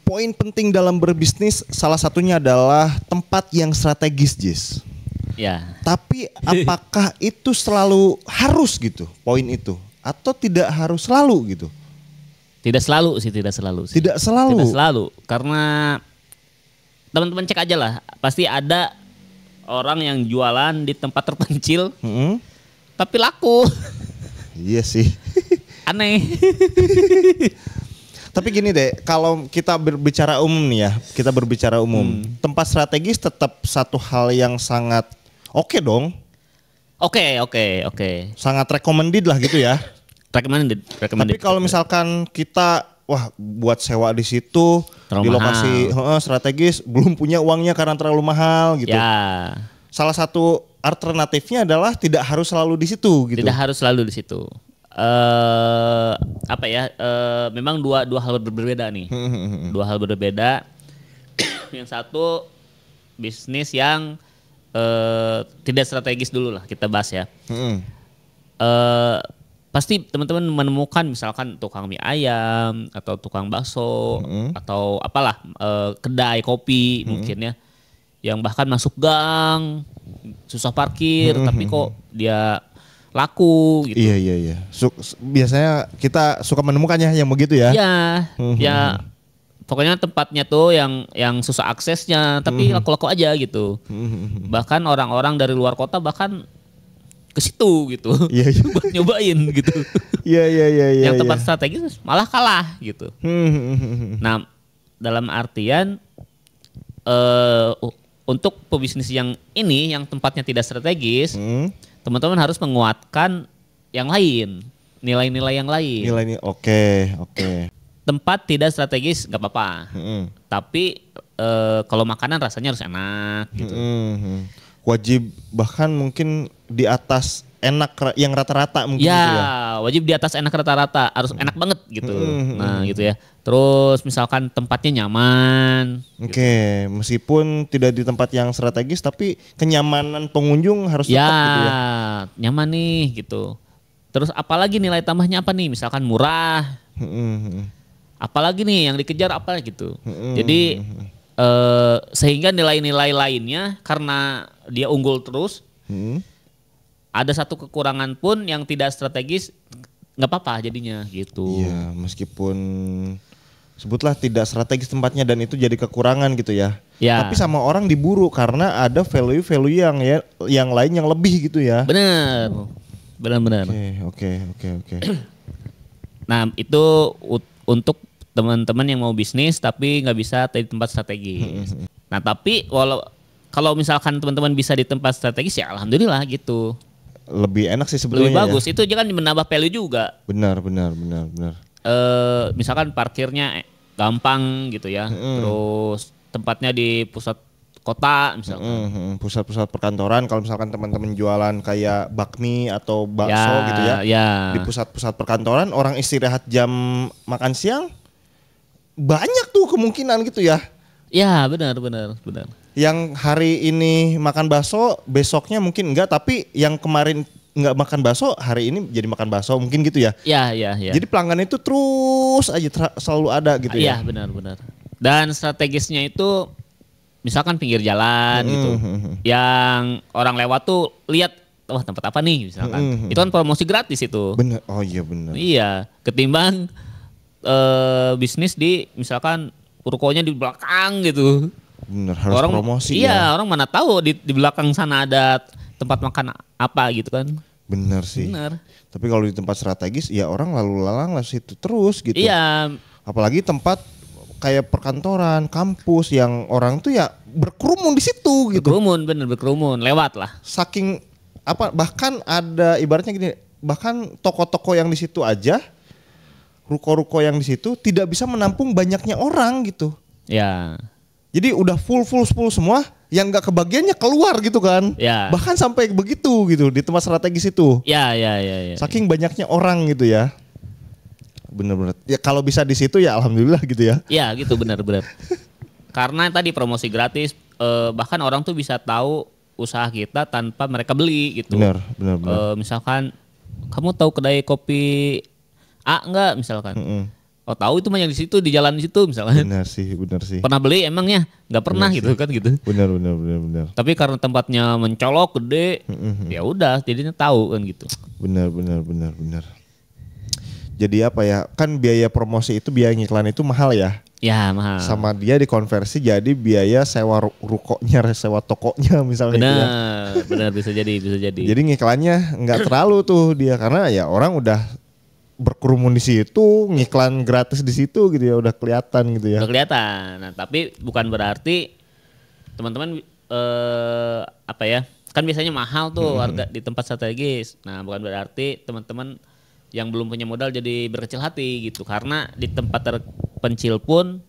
poin penting dalam berbisnis salah satunya adalah tempat yang strategis, Jis. Ya. Tapi apakah itu selalu harus gitu poin itu atau tidak harus selalu gitu? Tidak selalu sih. Tidak selalu. Tidak selalu karena teman-teman cek aja lah, pasti ada orang yang jualan di tempat terpencil tapi laku. Iya sih. Aneh. Tapi gini deh, kalau kita berbicara umum nih ya, tempat strategis tetap satu hal yang sangat oke dong. Oke. Sangat recommended lah gitu ya. Recommended. Tapi kalau misalkan kita buat sewa di situ terlalu di lokasi strategis, belum punya uangnya karena terlalu mahal gitu. Ya. Salah satu alternatifnya adalah tidak harus selalu di situ gitu. Tidak harus selalu di situ. Memang dua hal berbeda nih. Dua hal berbeda. Yang satu bisnis yang tidak strategis dulu lah kita bahas ya. Pasti teman-teman menemukan misalkan tukang mie ayam atau tukang bakso atau apalah kedai kopi mungkin ya, yang bahkan masuk gang susah parkir tapi kok dia laku gitu. Iya. Biasanya kita suka menemukannya yang begitu ya. Iya, ya pokoknya tempatnya tuh yang susah aksesnya tapi laku-laku aja gitu. Bahkan orang-orang dari luar kota bahkan ke situ gitu. Iya. Buat nyobain gitu. Iya. Yang tempat strategis malah kalah gitu. Nah, dalam artian untuk pebisnis yang ini yang tempatnya tidak strategis, teman-teman harus menguatkan yang lain, nilai-nilai yang lain. Nilai oke. Tempat tidak strategis nggak apa-apa, tapi kalau makanan rasanya harus enak gitu. Wajib bahkan mungkin di atas enak yang rata-rata mungkin ya, gitu ya. Wajib di atas enak rata-rata, harus enak banget gitu. Nah gitu ya. Terus misalkan tempatnya nyaman. Oke, meskipun tidak di tempat yang strategis tapi kenyamanan pengunjung harus tetap gitu ya. Nyaman nih gitu. Terus apalagi nilai tambahnya apa nih? Misalkan murah. Apalagi nih yang dikejar apa gitu. Jadi sehingga nilai-nilai lainnya karena dia unggul terus. Ada satu kekurangan pun yang tidak strategis nggak apa-apa jadinya gitu. Iya, meskipun sebutlah tidak strategis tempatnya dan itu jadi kekurangan gitu ya. Tapi sama orang diburu karena ada value-value yang lain yang lebih gitu ya. Benar. Oke. Nah itu untuk teman-teman yang mau bisnis tapi nggak bisa di tempat strategis. Nah tapi kalau misalkan teman-teman bisa di tempat strategis ya alhamdulillah gitu. Lebih enak sih sebetulnya. Lebih bagus, itu jangan menambah value juga. Benar. Misalkan parkirnya gampang gitu ya, terus tempatnya di pusat kota misalkan. Pusat-pusat perkantoran, kalau misalkan teman-teman jualan kayak bakmi atau bakso gitu ya. Di pusat-pusat perkantoran orang istirahat jam makan siang banyak tuh kemungkinan gitu ya. Ya benar. Yang hari ini makan bakso, besoknya mungkin enggak, tapi yang kemarin enggak makan bakso, hari ini jadi makan bakso mungkin gitu ya. Iya. Jadi pelanggan itu terus aja selalu ada gitu ya. Iya benar. Dan strategisnya itu misalkan pinggir jalan gitu, yang orang lewat tuh lihat, wah tempat apa nih misalkan. Itu kan promosi gratis itu. Benar. Oh iya benar. Iya, ketimbang bisnis di misalkan rukonya di belakang gitu. Bener, harus orang, promosi ya. Orang mana tahu di belakang sana ada tempat makan apa gitu kan. Bener sih. Tapi kalau di tempat strategis ya orang lalu lalang lah situ terus gitu. Iya. Apalagi tempat kayak perkantoran, kampus yang orang tuh ya berkerumun di situ gitu. Berkerumun, lewat lah. Saking bahkan ada ibaratnya gini, bahkan toko-toko yang di situ aja, ruko-ruko yang di situ tidak bisa menampung banyaknya orang gitu. Ya. Jadi udah full semua, yang nggak kebagiannya keluar gitu kan. Ya. Bahkan sampai begitu gitu di tempat strategis itu. Ya. Saking banyaknya orang gitu ya. Bener-bener. Ya kalau bisa di situ ya alhamdulillah gitu ya. Ya gitu benar. Karena tadi promosi gratis, bahkan orang tuh bisa tahu usaha kita tanpa mereka beli gitu. Benar. Misalkan kamu tahu kedai kopi A enggak misalkan. Oh tahu itu mah yang di situ, di jalan di situ misalnya. Benar sih. Pernah beli emangnya? Nggak pernah bener gitu sih. Kan gitu. Benar. Tapi karena tempatnya mencolok gede, ya udah jadinya tahu kan gitu. Benar. Jadi apa ya? Kan biaya promosi itu, biaya iklan itu mahal ya. Ya mahal. Sama dia dikonversi jadi biaya sewa rukonya, sewa tokonya misalnya. Benar bisa jadi. Jadi ngiklannya nggak terlalu tuh dia, karena ya orang udah berkerumun di situ, ngiklan gratis di situ gitu ya, udah kelihatan gitu ya. Udah kelihatan. Nah, tapi bukan berarti teman-teman apa ya? Kan biasanya mahal tuh harga di tempat strategis. Nah, bukan berarti teman-teman yang belum punya modal jadi berkecil hati gitu. Karena di tempat terpencil pun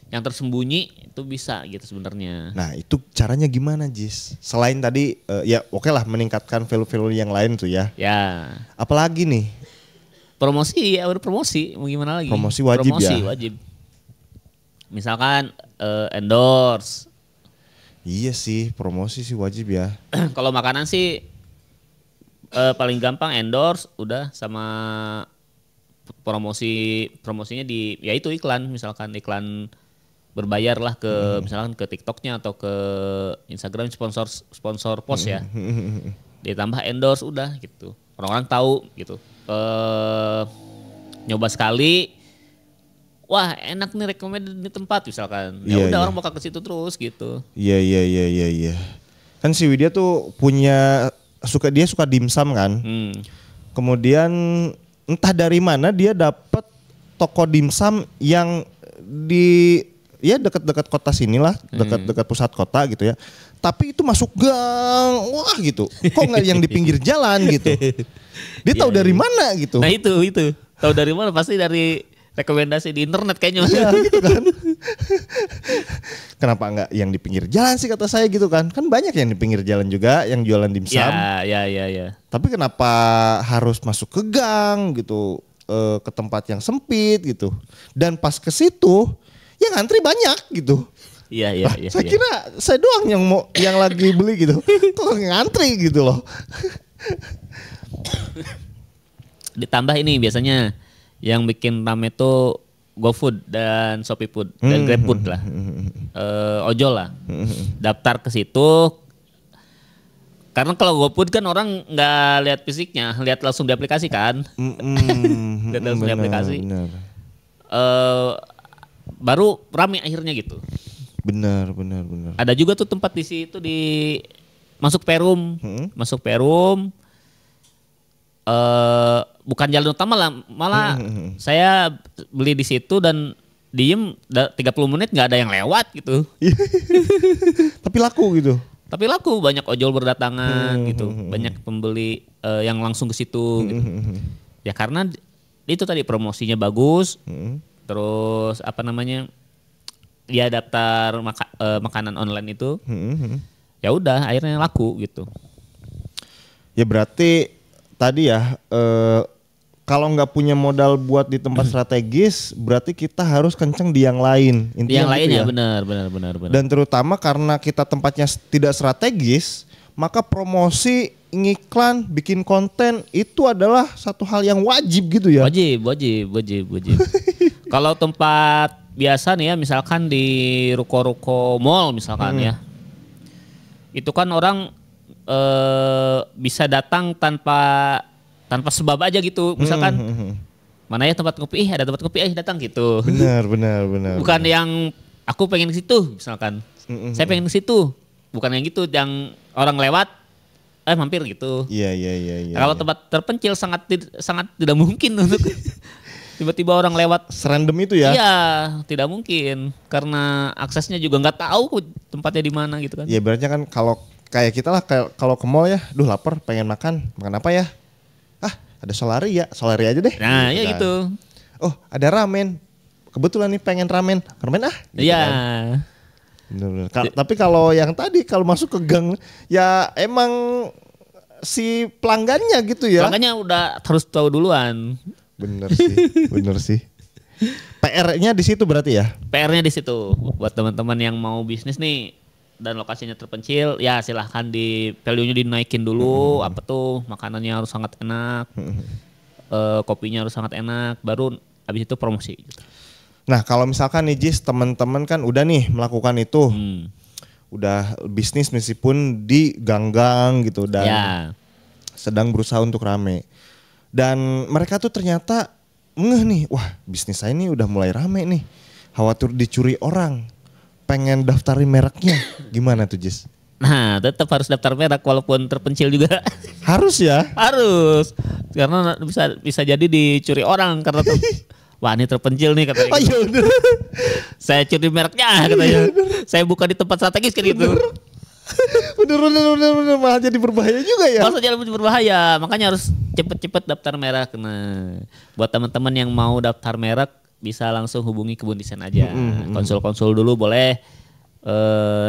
yang tersembunyi itu bisa gitu sebenarnya. Nah, itu caranya gimana, Jis? Selain tadi ya oke lah meningkatkan value-value yang lain tuh ya. Ya. Apalagi nih? Promosi ya, udah promosi, mau gimana lagi? Promosi wajib. Misalkan endorse. Iya sih, promosi sih wajib ya. Kalau makanan sih paling gampang endorse, udah sama promosinya di ya itu iklan, misalkan iklan berbayar lah ke misalkan ke TikToknya atau ke Instagram sponsor post ya. Ditambah endorse udah gitu. Orang-orang tahu gitu. Nyoba sekali, wah enak nih, recommended di tempat misalkan. Ya udah orang bakal ke situ terus gitu. Iya. Kan si Widya tuh dia suka dimsum kan. Kemudian entah dari mana dia dapat toko dimsum yang di dekat-dekat kota sinilah, dekat-dekat pusat kota gitu ya. Tapi itu masuk gang, wah gitu. Kok nggak yang di pinggir jalan gitu? Dia tahu dari mana gitu? Nah itu tahu dari mana? Pasti dari rekomendasi di internet kayaknya. Iya gitu kan. Kenapa nggak yang di pinggir jalan sih kata saya gitu kan? Kan banyak yang di pinggir jalan juga yang jualan dimsum. Ya. Tapi kenapa harus masuk ke gang gitu, ke tempat yang sempit gitu? Dan pas ke situ, ya ngantri banyak gitu. Iya. Saya kira saya doang yang lagi beli gitu. Kok ngantri gitu loh. Ditambah ini biasanya yang bikin rame tuh GoFood dan ShopeeFood dan GrabFood lah. Ojol lah. Daftar ke situ. Karena kalau GoFood kan orang nggak lihat fisiknya, lihat langsung di aplikasi kan. Lihat langsung di aplikasi. Baru rame akhirnya gitu. Benar. Ada juga tuh tempat di situ masuk Perum. Bukan jalan utama lah, malah saya beli di situ dan diem 30 menit nggak ada yang lewat gitu. Tapi laku, banyak ojol berdatangan gitu, banyak pembeli yang langsung ke situ gitu. Ya karena itu tadi promosinya bagus, terus apa namanya, dia daftar makanan online itu, ya udah akhirnya laku gitu. Ya berarti tadi ya, kalau nggak punya modal buat di tempat strategis, berarti kita harus kenceng di yang lain. Intinya yang lain gitu ya benar. Dan terutama karena kita tempatnya tidak strategis, maka promosi, ngiklan, bikin konten itu adalah satu hal yang wajib gitu ya. Wajib. Kalau tempat biasa nih ya, misalkan di ruko-ruko mall misalkan ya, itu kan orang bisa datang tanpa sebab aja gitu, misalkan mana ya tempat kopi, ada tempat kopi, datang gitu. Benar. Bukan yang aku pengen ke situ misalkan, saya pengen ke situ, bukan yang gitu, yang orang lewat mampir gitu. Iya. Kalau tempat terpencil sangat tidak mungkin untuk tiba-tiba orang lewat serandom itu ya. Iya, tidak mungkin karena aksesnya juga nggak tahu tempatnya di mana gitu kan. Iya, berarti kan kalau kayak kita lah, kalau ke mall ya, lapar, pengen makan apa ya? Ada solari aja deh. Nah, gitu ya kan. Gitu. Oh, ada ramen. Kebetulan nih pengen ramen gitu. Iya. Kan. Tapi kalau yang tadi kalau masuk ke gang ya emang si pelanggannya gitu ya. Pelanggannya udah harus tahu duluan. Bener sih. PR-nya di situ berarti ya? PR-nya di situ. Buat teman-teman yang mau bisnis nih dan lokasinya terpencil, ya silahkan di value-nya dinaikin dulu. Apa tuh, makanannya harus sangat enak, kopinya harus sangat enak. Baru habis itu promosi gitu. Nah kalau misalkan nih Jis, teman-teman kan udah nih melakukan itu, udah bisnis meskipun di gang-gang gitu dan sedang berusaha untuk rame. Dan mereka tuh ternyata ngeh nih, wah bisnis saya ini udah mulai rame nih, khawatir dicuri orang, pengen daftarin mereknya, gimana tuh Jis? Nah tetap harus daftar merek walaupun terpencil juga. Harus ya? Harus, karena bisa jadi dicuri orang karena wah ini terpencil nih katanya. Oh iya bener. Saya curi mereknya katanya. Saya buka di tempat strategis kan gitu. Bener malah jadi berbahaya juga ya. Malah jadi berbahaya, makanya harus cepet-cepet daftar merek. Nah, buat teman-teman yang mau daftar merek bisa langsung hubungi Kebun Desain aja. Konsul-konsul dulu boleh.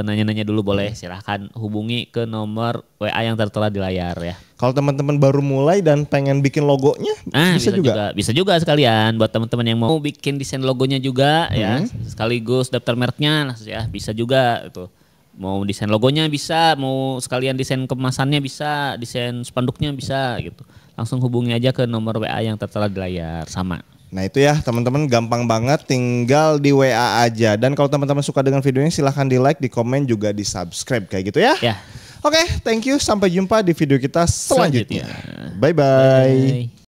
Nanya-nanya dulu boleh, silahkan hubungi ke nomor WA yang tertera di layar ya. Kalau teman-teman baru mulai dan pengen bikin logonya, bisa juga. Bisa juga sekalian buat teman-teman yang mau bikin desain logonya juga ya, sekaligus daftar mereknya ya, bisa juga itu. Mau desain logonya bisa, mau sekalian desain kemasannya bisa, desain spanduknya bisa gitu. Langsung hubungi aja ke nomor WA yang tertera di layar sama. Nah itu ya teman-teman, gampang banget, tinggal di WA aja. Dan kalau teman-teman suka dengan videonya silahkan di like, di komen, juga di subscribe kayak gitu ya. Oke, thank you, sampai jumpa di video kita selanjutnya. Bye-bye.